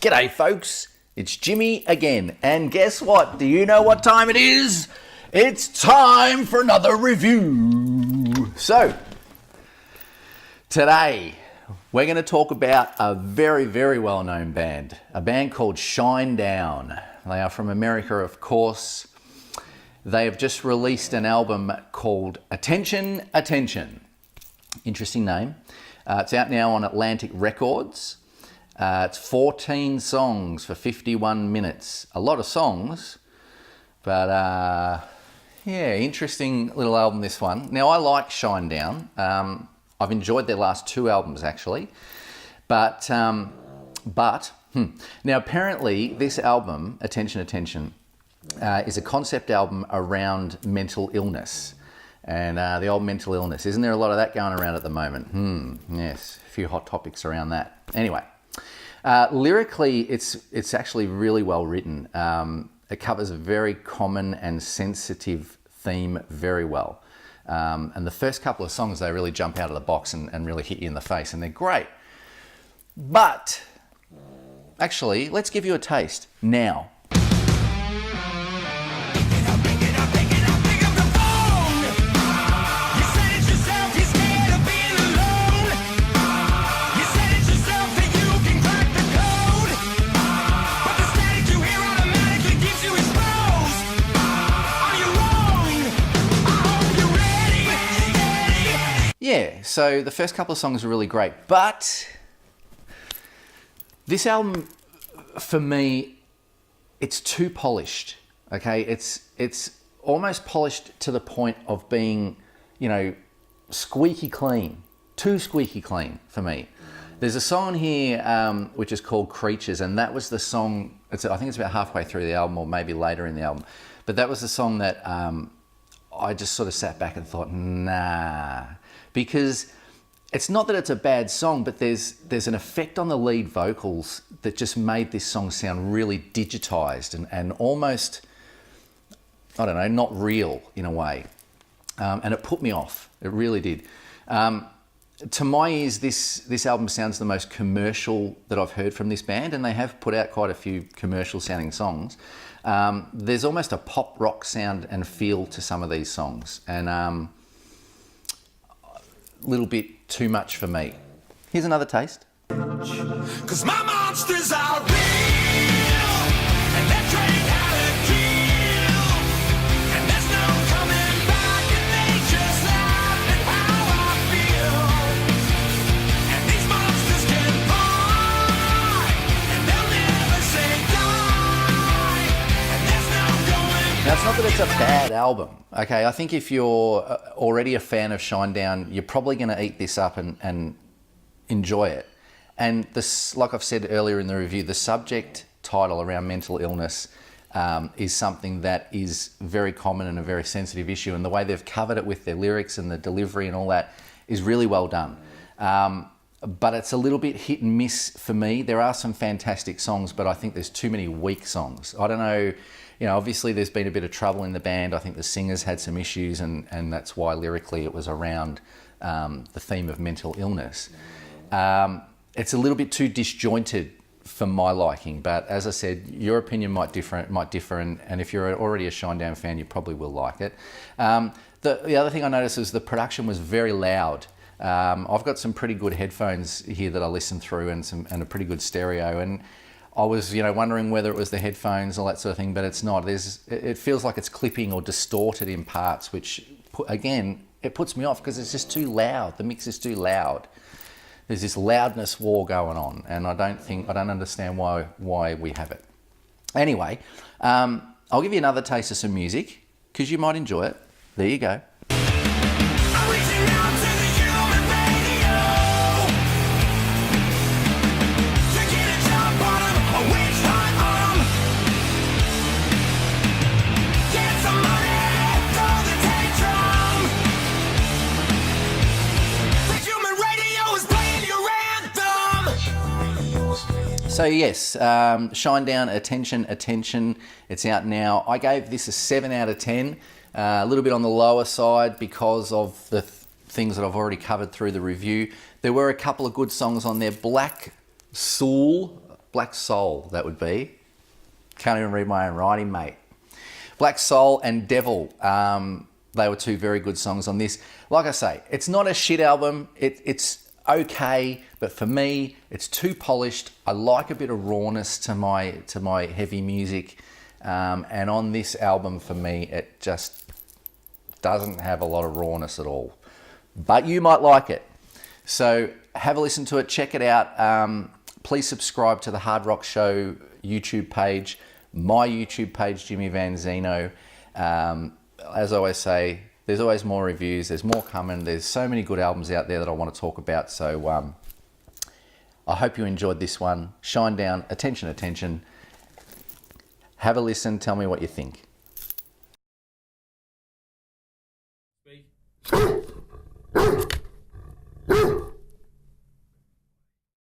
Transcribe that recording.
G'day folks, it's Jimmy again, and guess what? Do you know what time it is? It's time for another review. So, today we're going to talk about a very, very well-known band, a band called Shinedown. They are from America, of course. They have just released an album called Attention, Attention. Interesting name. It's out now on Atlantic Records. It's 14 songs for 51 minutes. A lot of songs, but yeah, interesting little album, this one. Now, I like Shinedown. I've enjoyed their last two albums, actually. But now apparently this album, Attention, Attention, is a concept album around mental illness. And the old mental illness. Isn't there a lot of that going around at the moment? Yes, a few hot topics around that. Anyway, lyrically, it's actually really well written. It covers a very common and sensitive theme very well. And the first couple of songs, they really jump out of the box and really hit you in the face, and they're great. But, actually, let's give you a taste now. Yeah, so the first couple of songs are really great, but this album, for me, it's too polished, okay? It's almost polished to the point of being, squeaky clean, too squeaky clean for me. There's a song here which is called Creatures, and that was the song, I think it's about halfway through the album or maybe later in the album, but that was the song that I just sort of sat back and thought, nah. Because it's not that it's a bad song, but there's an effect on the lead vocals that just made this song sound really digitized and almost, I don't know, not real in a way. And it put me off. It really did. To my ears, this album sounds the most commercial that I've heard from this band, and they have put out quite a few commercial sounding songs. There's almost a pop rock sound and feel to some of these songs, and little bit too much for me. Here's another taste. 'Cause my monsters are real, and they're trained how to kill, and there's no coming back, and they just laugh at how I feel. And these monsters can bite, and they'll never say die, and there's no going back. Now, it's not that it's a bad album. Okay, I think if you're already a fan of Shinedown, you're probably going to eat this up and enjoy it. And this, like I've said earlier in the review, the subject title around mental illness is something that is very common and a very sensitive issue. And the way they've covered it with their lyrics and the delivery and all that is really well done. But it's a little bit hit and miss for me. There are some fantastic songs, but I think there's too many weak songs. I don't know. Obviously there's been a bit of trouble in the band. I think the singers had some issues, and that's why lyrically it was around the theme of mental illness. It's a little bit too disjointed for my liking, but as I said, your opinion might differ, and if you're already a Shinedown fan, you probably will like it. The other thing I noticed is the production was very loud. I've got some pretty good headphones here that I listen through, and a pretty good stereo, and I was, wondering whether it was the headphones, all that sort of thing, but it's not. It feels like it's clipping or distorted in parts, which, again, it puts me off because it's just too loud. The mix is too loud. There's this loudness war going on, and I don't understand why we have it. Anyway, I'll give you another taste of some music because you might enjoy it. There you go. So yes, Shinedown, Attention, Attention. It's out now. I gave this a 7 out of 10. A little bit on the lower side because of the things that I've already covered through the review. There were a couple of good songs on there. Black Soul Black Soul, that would be. Can't even read my own writing, mate. Black Soul and Devil. They were two very good songs on this. Like I say, it's not a shit album. It's okay, but for me, it's too polished. I like a bit of rawness to my heavy music. And on this album, for me, it just doesn't have a lot of rawness at all. But you might like it. So have a listen to it. Check it out. Please subscribe to the Hard Rock Show YouTube page, my YouTube page, Jimmy Van Zeno. As I always say, there's always more reviews. There's more coming. There's so many good albums out there that I want to talk about. So I hope you enjoyed this one. Shinedown, attention, attention. Have a listen. Tell me what you think. Speak.